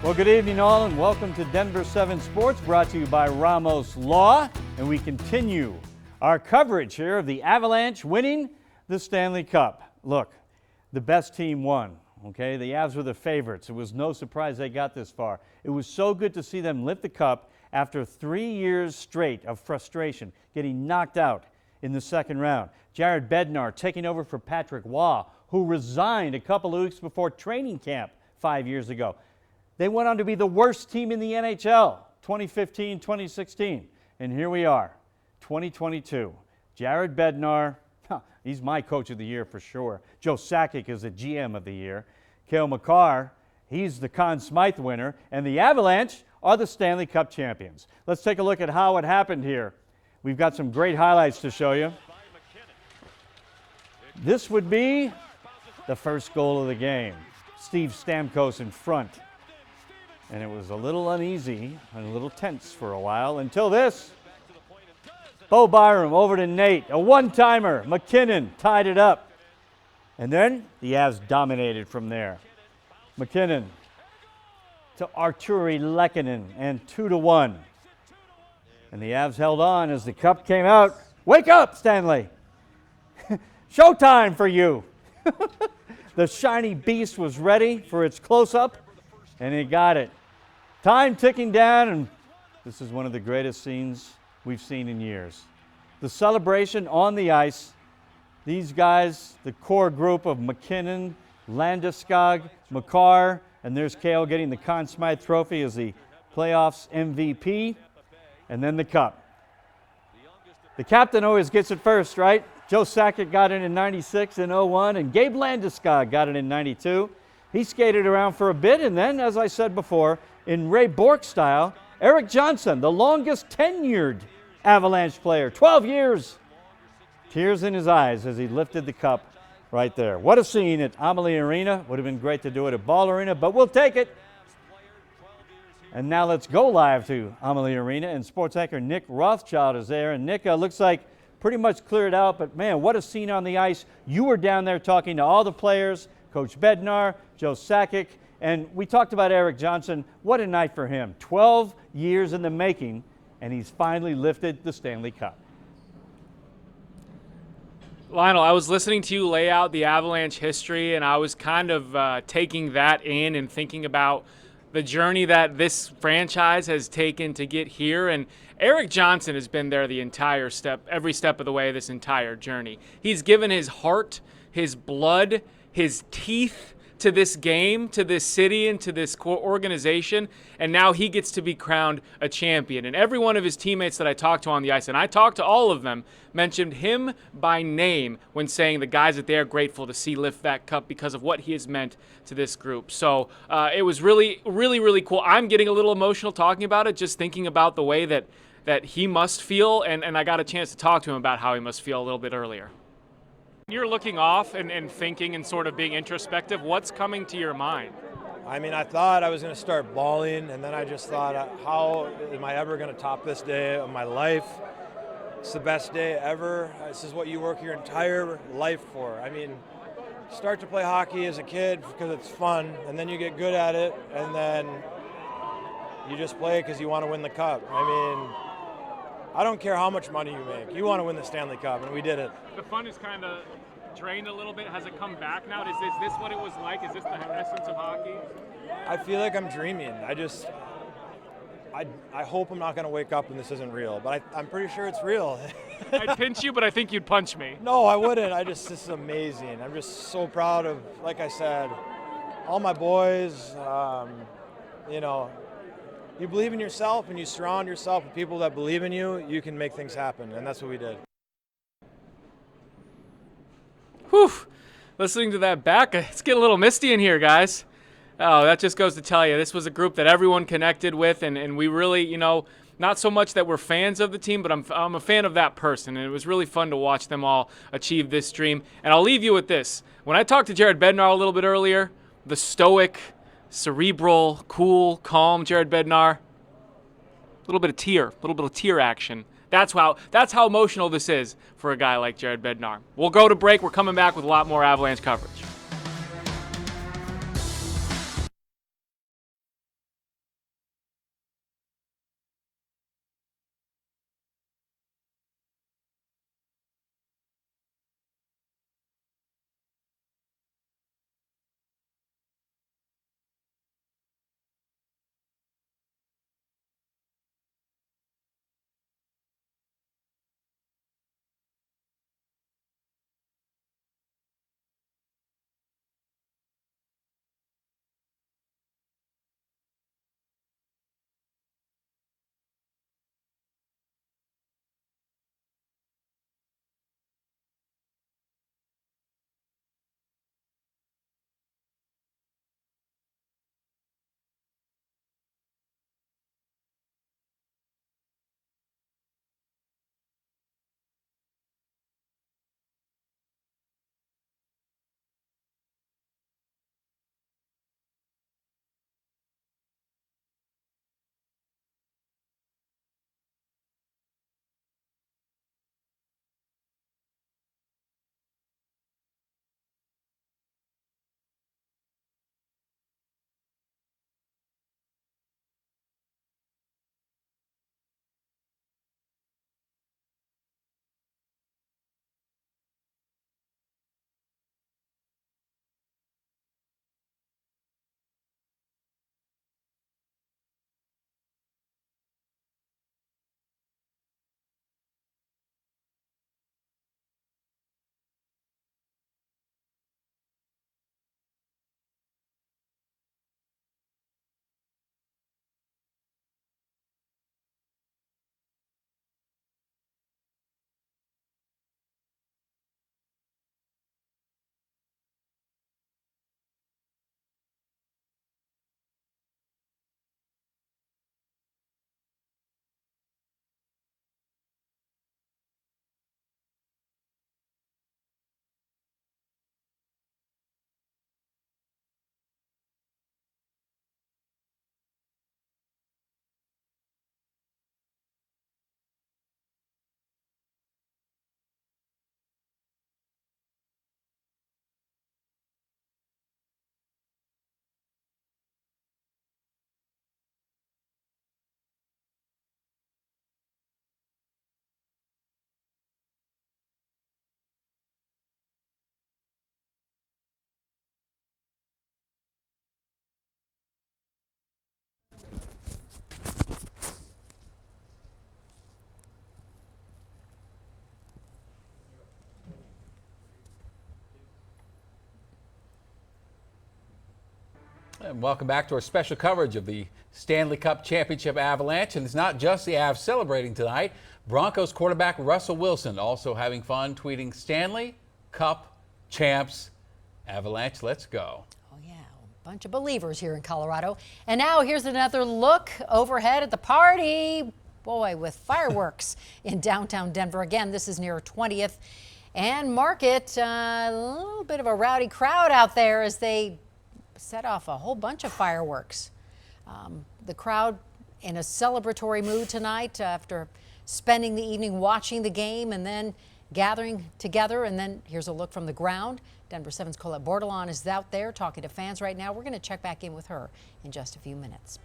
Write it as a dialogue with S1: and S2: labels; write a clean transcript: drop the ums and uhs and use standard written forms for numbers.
S1: Well, good evening all, and welcome to Denver 7 Sports, brought to you by Ramos Law. And we continue our coverage here of the Avalanche winning the Stanley Cup. Look, the best team won, okay? The Avs were the favorites. It was no surprise they got this far. It was so good to see them lift the cup after 3 years straight of frustration, getting knocked out in the second round. Jared Bednar taking over for Patrick Waugh, who resigned a couple of weeks before training camp 5 years ago. They went on to be the worst team in the NHL, 2015, 2016. And here we are, 2022. Jared Bednar, he's my coach of the year for sure. Joe Sakic is the GM of the year. Cale Makar, he's the Conn Smythe winner. And the Avalanche are the Stanley Cup champions. Let's take a look at how it happened here. We've got some great highlights to show you. This would be the first goal of the game. Steve Stamkos in front. And it was a little uneasy and a little tense for a while until this. Bo Byram over to Nate. A one-timer. McKinnon tied it up. And then the Avs dominated from there. McKinnon to Arturi Lehkonen and 2-1. And the Avs held on as the cup came out. Wake up, Stanley. Showtime for you. The shiny beast was ready for its close-up, and he got it. Time ticking down, and this is one of the greatest scenes we've seen in years. The celebration on the ice. These guys, the core group of McKinnon, Landeskog, Makar, and there's Cale getting the Conn Smythe Trophy as the playoffs MVP, and then the cup. The captain always gets it first, right? Joe Sakic got it in 96 and 01, and Gabe Landeskog got it in 92. He skated around for a bit, and then, as I said before, in Ray Bourque style, Erik Johnson, the longest tenured Avalanche player, 12 years. Tears in his eyes as he lifted the cup right there. What a scene at Amalie Arena. Would have been great to do it at Ball Arena, but we'll take it. And now let's go live to Amalie Arena, and sports anchor Nick Rothschild is there. And Nick, looks like pretty much cleared out, but man, what a scene on the ice. You were down there talking to all the players, Coach Bednar, Joe Sakic, and we talked about Erik Johnson. What a night for him. 12 years in the making, and he's finally lifted the Stanley Cup.
S2: Lionel, I was listening to you lay out the Avalanche history, and I was kind of taking that in and thinking about the journey that this franchise has taken to get here. And Erik Johnson has been there the entire every step of the way, this entire journey. He's given his heart, his blood, his teeth to this game, to this city, and to this organization, and now he gets to be crowned a champion. And every one of his teammates that I talked to on the ice, and I talked to all of them, mentioned him by name when saying the guys that they are grateful to see lift that cup because of what he has meant to this group. So it was really, really, really cool. I'm getting a little emotional talking about it, just thinking about the way that he must feel, and I got a chance to talk to him about how he must feel a little bit earlier. You're looking off and thinking and sort of being introspective. What's coming to your mind?
S3: I mean, I thought I was going to start bawling, and then I just thought, how am I ever going to top this day of my life? It's the best day ever. This is what you work your entire life for. I mean, start to play hockey as a kid because it's fun, and then you get good at it, and then you just play because you want to win the cup. I mean, I don't care how much money you make. You want to win the Stanley Cup, and we did it.
S2: The fun is kind of drained a little bit. Has it come back now? Is this what it was like? Is this the essence of hockey?
S3: I feel like I'm dreaming. I hope I'm not going to wake up and this isn't real, but I'm pretty sure it's real.
S2: I'd pinch you, but I think you'd punch me.
S3: No, I wouldn't. This is amazing. I'm just so proud of, like I said, all my boys. You believe in yourself and you surround yourself with people that believe in you, you can make things happen, and that's what we did.
S2: Whew. Listening to that back, it's getting a little misty in here, guys. Oh, that just goes to tell you, this was a group that everyone connected with, and we really, not so much that we're fans of the team, but I'm a fan of that person, and it was really fun to watch them all achieve this dream. And I'll leave you with this. When I talked to Jared Bednar a little bit earlier, the stoic, cerebral, cool, calm Jared Bednar, a little bit of tear action. That's how emotional this is for a guy like Jared Bednar. We'll go to break. We're coming back with a lot more Avalanche coverage.
S4: And welcome back to our special coverage of the Stanley Cup Championship Avalanche. And it's not just the Avs celebrating tonight. Broncos quarterback Russell Wilson also having fun, tweeting, "Stanley Cup champs, Avalanche, let's go."
S5: Oh yeah, a bunch of believers here in Colorado. And now here's another look overhead at the party. Boy, with fireworks in downtown Denver. Again, this is near 20th and Market. A little bit of a rowdy crowd out there as they set off a whole bunch of fireworks. The crowd in a celebratory mood tonight after spending the evening watching the game and then gathering together. And then here's a look from the ground. Denver 7's Colette Bordelon is out there talking to fans right now. We're going to check back in with her in just a few minutes.